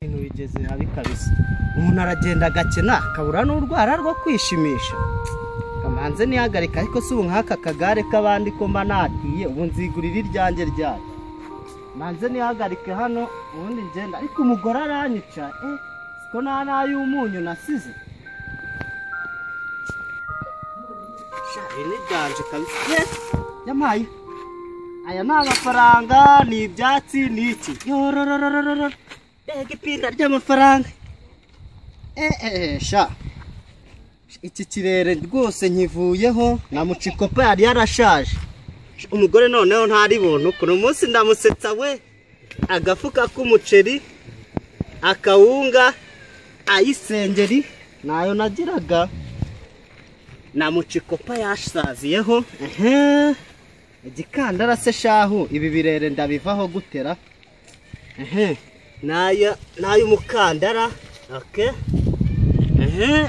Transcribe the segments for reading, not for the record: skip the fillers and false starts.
ibintu bigeze habi kabisa. Umuntu aragenda agakena akabura n'urwara rwo kwishimisha. Kamanze nihagarika ariko si ubu nk'aka kagare k'abandi ko mba natiye ubu nzigurira iryanjye ryayo. Manze nihagarike hano ubundi ngenda ariko umugore aranyica siko nta n'ay'umunyu nasize. Ini ryanje kabisa. Yamaye. Aya ni amafaranga, ni ibyatsi, ni iki. Yorororororo. Igipinda ry'amafaranga. Sha. Iki kirere rwose nkivuyeho na mucikopa yari yarashaje. Umugore noneho ntari bontu kuno munsi ndamusetsa we. Agafuka k'umuceri, akawunga, ayisengeri nayo nagiraga. Na mucikopa yashaziyeho. Igikandara se shahu ibi birere ndabivaho gutera. Nayo umukandara. Okay.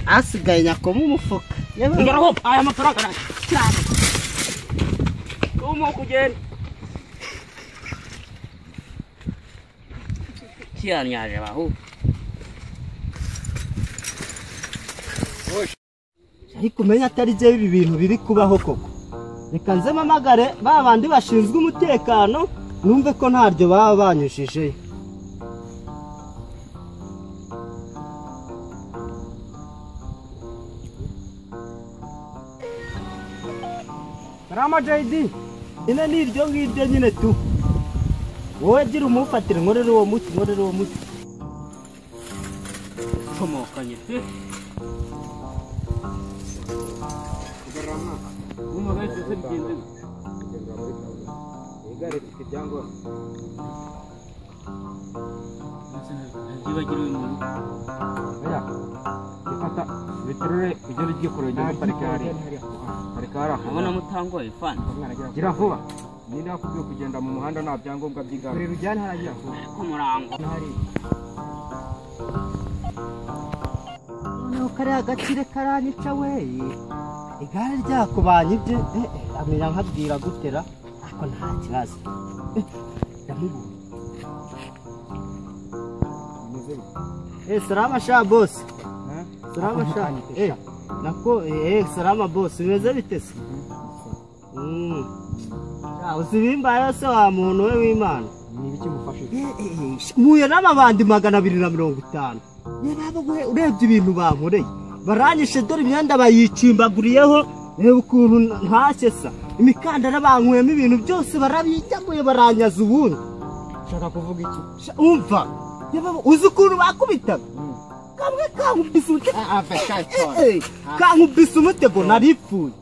Asigaye nyakoma umufuka. Ngaraho aya mafaranga cyane. Umo kugenda. Kiyanyaje baho. Ariko umenya atari je ibi bintu biri kubaho koko. Reka nze mamagare babandi bashinzwe umutekano numve ko ntaryo baba banyushije. Rama JD ine niryo ngiryo nyine tu. Wowe gira umufatire nkorere uwo muti komokanye pe. Umugeze se bigenze. Igare kijyango. Nzibagiriwe mu rugo. Oya. Gifata biterure ibyo rigiye kurege mu parikari. Parikara abona mutango ifana. Gira vuba. Ninde yakubwiye kugenda mu muhanda nta byangombwa by'igare. Kuri rujyane haragira vuba. Ku murango. Hari. Noneho kare agakire karanyica we. Igare ryako banyibye amenya nkabwira gutera ariko nta kibazo. Salama sha boss. Salama sha. Nako salama boss. Bimeze bite se? Uzibimba yose wa muntu we w'Imana. Ni ibiki mufashe? Muye n'amabandi 250. Yaba urebye ibintu bankoreye. Baranyishe dore imyenda bayicimbaguriyeho reba ukuntu ntasesa imikandara bankuyemo ibintu byose barabijyamuye baranyaza ubundi. Shaka kuvuga iki? Umva uzi ukuntu bakubitaga kamwe kankubise umutego kankubise umutego naripfuye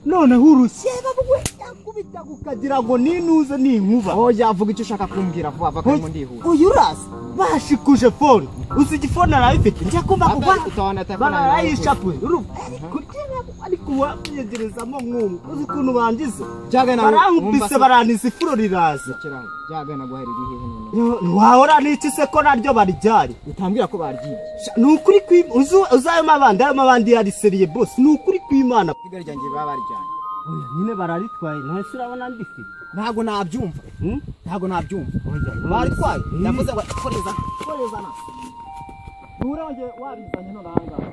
none urushye babwe yakubita ukagira ngo ninuze n'inkuba. Yavuga icyo ushaka kumbwira vuba va kandi ndihuza. Uyu urasa bashikuje phone uzi igifone arabifite njya kumva kuba barayishapuye ariko wabyegerezamo nk'umwe uzi ukuntu bangize barankubise baraniza ifuro riraza byagana guhera ibihe none wahora n'iki se ko naryo barijyanye utambwira ko baryiye. Ni ukuri uzayo mabandi yari seriye boss ni ukuri kw'Imana. Igare ryanjye baba barijyanye nyine bararitwaye none se urabona ndifite ntago nabyumva baritwaye yavuze ngo koreza na uranje wabizanye none ahangaha